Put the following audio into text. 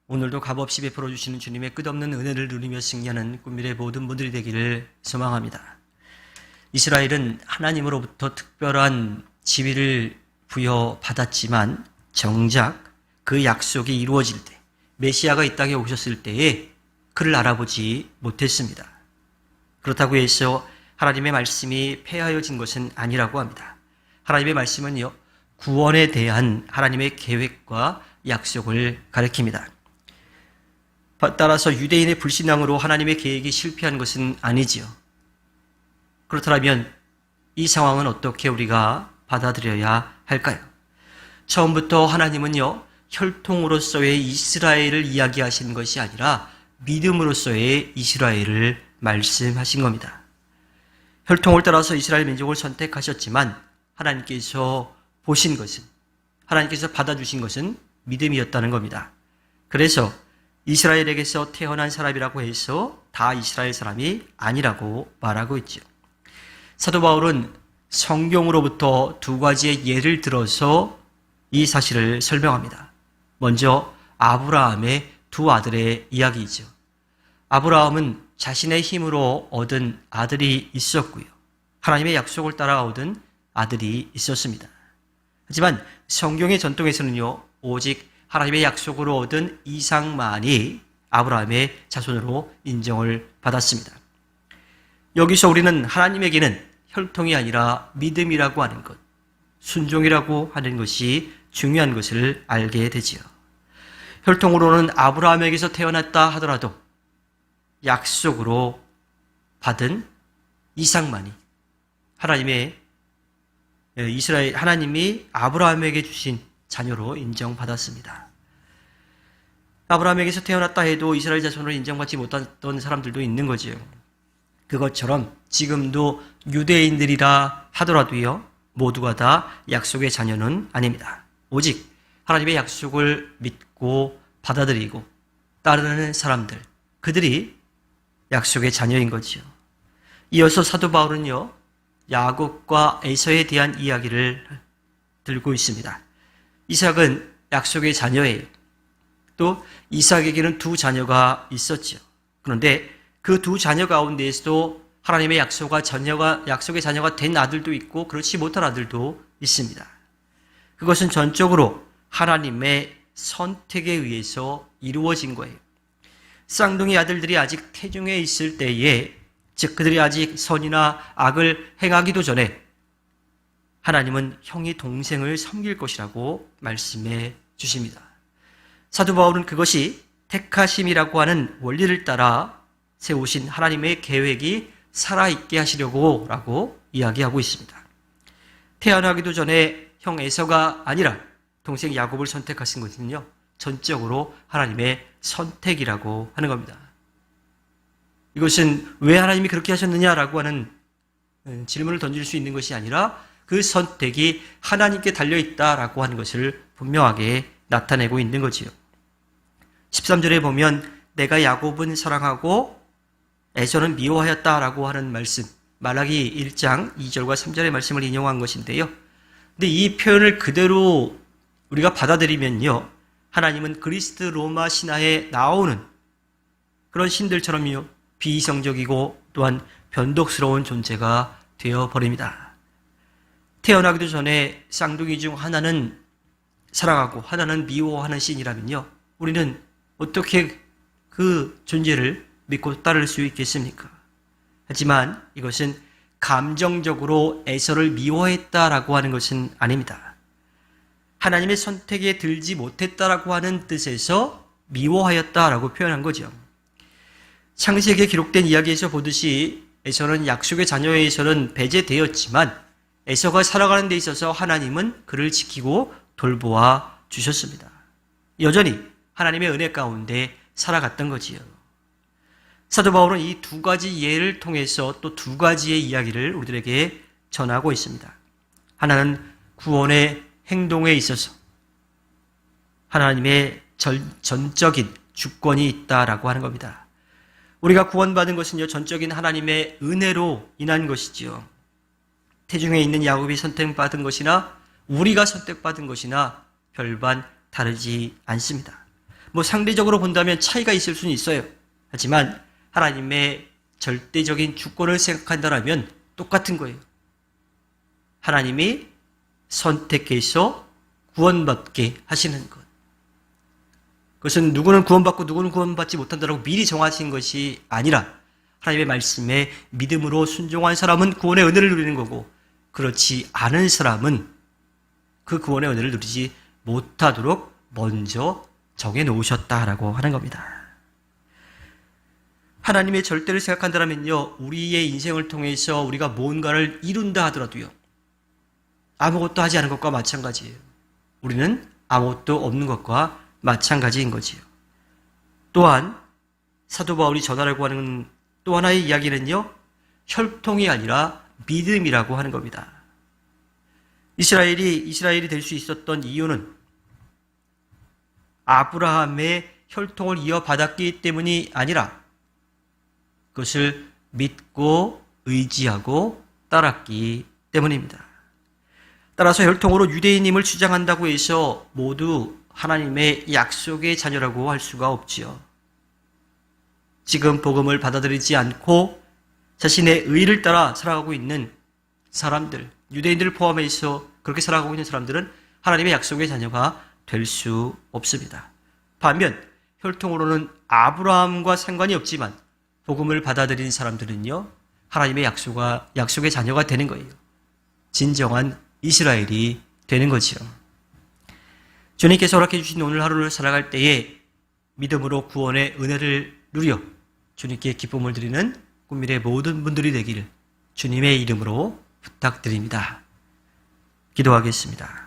오늘도 값없이 베풀어 주시는 주님의 끝없는 은혜를 누리며 승리하는 꿈미래 모든 분들이 되기를 소망합니다. 이스라엘은 하나님으로부터 특별한 지위를 부여받았지만 정작 그 약속이 이루어질 때, 메시아가 이 땅에 오셨을 때에 그를 알아보지 못했습니다. 그렇다고 해서 하나님의 말씀이 폐하여진 것은 아니라고 합니다. 하나님의 말씀은요, 구원에 대한 하나님의 계획과 약속을 가리킵니다. 따라서 유대인의 불신앙으로 하나님의 계획이 실패한 것은 아니지요. 그렇다면 이 상황은 어떻게 우리가 받아들여야 할까요? 처음부터 하나님은요, 혈통으로서의 이스라엘을 이야기하시는 것이 아니라 믿음으로서의 이스라엘을 말씀하신 겁니다. 혈통을 따라서 이스라엘 민족을 선택하셨지만 하나님께서 보신 것은, 하나님께서 받아주신 것은 믿음이었다는 겁니다. 그래서 이스라엘에게서 태어난 사람이라고 해서 다 이스라엘 사람이 아니라고 말하고 있죠. 사도 바울은 성경으로부터 두 가지의 예를 들어서 이 사실을 설명합니다. 먼저 아브라함의 두 아들의 이야기이죠. 아브라함은 자신의 힘으로 얻은 아들이 있었고요. 하나님의 약속을 따라 얻은 아들이 있었습니다. 하지만 성경의 전통에서는요, 오직 하나님의 약속으로 얻은 이삭만이 아브라함의 자손으로 인정을 받았습니다. 여기서 우리는 하나님에게는 혈통이 아니라 믿음이라고 하는 것, 순종이라고 하는 것이 중요한 것을 알게 되지요. 혈통으로는 아브라함에게서 태어났다 하더라도 약속으로 받은 이삭만이 하나님이 아브라함에게 주신 자녀로 인정받았습니다. 아브라함에게서 태어났다 해도 이스라엘 자손으로 인정받지 못했던 사람들도 있는 거지요. 그것처럼 지금도 유대인들이라 하더라도요, 모두가 다 약속의 자녀는 아닙니다. 오직 하나님의 약속을 믿고 받아들이고 따르는 사람들, 그들이 약속의 자녀인 거지요. 이어서 사도 바울은요, 야곱과 에서에 대한 이야기를 들고 있습니다. 이삭은 약속의 자녀예요. 또 이삭에게는 두 자녀가 있었죠. 그런데 그 두 자녀 가운데에서도 하나님의 약속의 자녀가 된 아들도 있고 그렇지 못한 아들도 있습니다. 그것은 전적으로 하나님의 선택에 의해서 이루어진 거예요. 쌍둥이 아들들이 아직 태중에 있을 때에, 즉 그들이 아직 선이나 악을 행하기도 전에 하나님은 형이 동생을 섬길 것이라고 말씀해 주십니다. 사도 바울은 그것이 택하심이라고 하는 원리를 따라 세우신 하나님의 계획이 살아있게 하시려고 라고 이야기하고 있습니다. 태어나기도 전에 형 에서가 아니라 동생 야곱을 선택하신 것은요, 전적으로 하나님의 선택이라고 하는 겁니다. 이것은 왜 하나님이 그렇게 하셨느냐라고 하는 질문을 던질 수 있는 것이 아니라 그 선택이 하나님께 달려있다라고 하는 것을 분명하게 나타내고 있는 거지요. 13절에 보면 내가 야곱은 사랑하고 에서는 미워하였다라고 하는 말씀, 말라기 1장 2절과 3절의 말씀을 인용한 것인데요. 근데 이 표현을 그대로 우리가 받아들이면요, 하나님은 그리스 로마 신화에 나오는 그런 신들처럼요, 비이성적이고 또한 변덕스러운 존재가 되어버립니다. 태어나기도 전에 쌍둥이 중 하나는 사랑하고 하나는 미워하는 신이라면요, 우리는 어떻게 그 존재를 믿고 따를 수 있겠습니까? 하지만 이것은 감정적으로 에서를 미워했다라고 하는 것은 아닙니다. 하나님의 선택에 들지 못했다라고 하는 뜻에서 미워하였다라고 표현한 거죠. 창세기에 기록된 이야기에서 보듯이 에서는 약속의 자녀에서는 배제되었지만 에서가 살아가는 데 있어서 하나님은 그를 지키고 돌보아 주셨습니다. 여전히 하나님의 은혜 가운데 살아갔던 거지요. 사도 바울은 이 두 가지 예를 통해서 또 두 가지의 이야기를 우리들에게 전하고 있습니다. 하나는 구원의 행동에 있어서 하나님의 전적인 주권이 있다라고 하는 겁니다. 우리가 구원받은 것은요, 전적인 하나님의 은혜로 인한 것이지요. 태중에 있는 야곱이 선택받은 것이나 우리가 선택받은 것이나 별반 다르지 않습니다. 뭐 상대적으로 본다면 차이가 있을 수는 있어요. 하지만 하나님의 절대적인 주권을 생각한다면 똑같은 거예요. 하나님이 선택해서 구원받게 하시는 것. 그것은 누구는 구원받고 누구는 구원받지 못한다고 미리 정하신 것이 아니라 하나님의 말씀에 믿음으로 순종한 사람은 구원의 은혜를 누리는 거고, 그렇지 않은 사람은 그 구원의 은혜를 누리지 못하도록 먼저 정해놓으셨다라고 하는 겁니다. 하나님의 절대를 생각한다면요, 우리의 인생을 통해서 우리가 뭔가를 이룬다 하더라도요, 아무것도 하지 않은 것과 마찬가지예요. 우리는 아무것도 없는 것과 마찬가지인 거지요. 또한 사도 바울이 전하려고 하는 또 하나의 이야기는요, 혈통이 아니라 믿음이라고 하는 겁니다. 이스라엘이 될 수 있었던 이유는 아브라함의 혈통을 이어받았기 때문이 아니라 그것을 믿고 의지하고 따랐기 때문입니다. 따라서 혈통으로 유대인임을 주장한다고 해서 모두 하나님의 약속의 자녀라고 할 수가 없지요. 지금 복음을 받아들이지 않고 자신의 의를 따라 살아가고 있는 사람들, 유대인들을 포함해서 그렇게 살아가고 있는 사람들은 하나님의 약속의 자녀가 될 수 없습니다. 반면 혈통으로는 아브라함과 상관이 없지만 복음을 받아들인 사람들은요, 하나님의 약속의 자녀가 되는 거예요. 진정한 이스라엘이 되는 거지요. 주님께서 허락해 주신 오늘 하루를 살아갈 때에 믿음으로 구원의 은혜를 누려 주님께 기쁨을 드리는 꿈미래 모든 분들이 되기를 주님의 이름으로 부탁드립니다. 기도하겠습니다.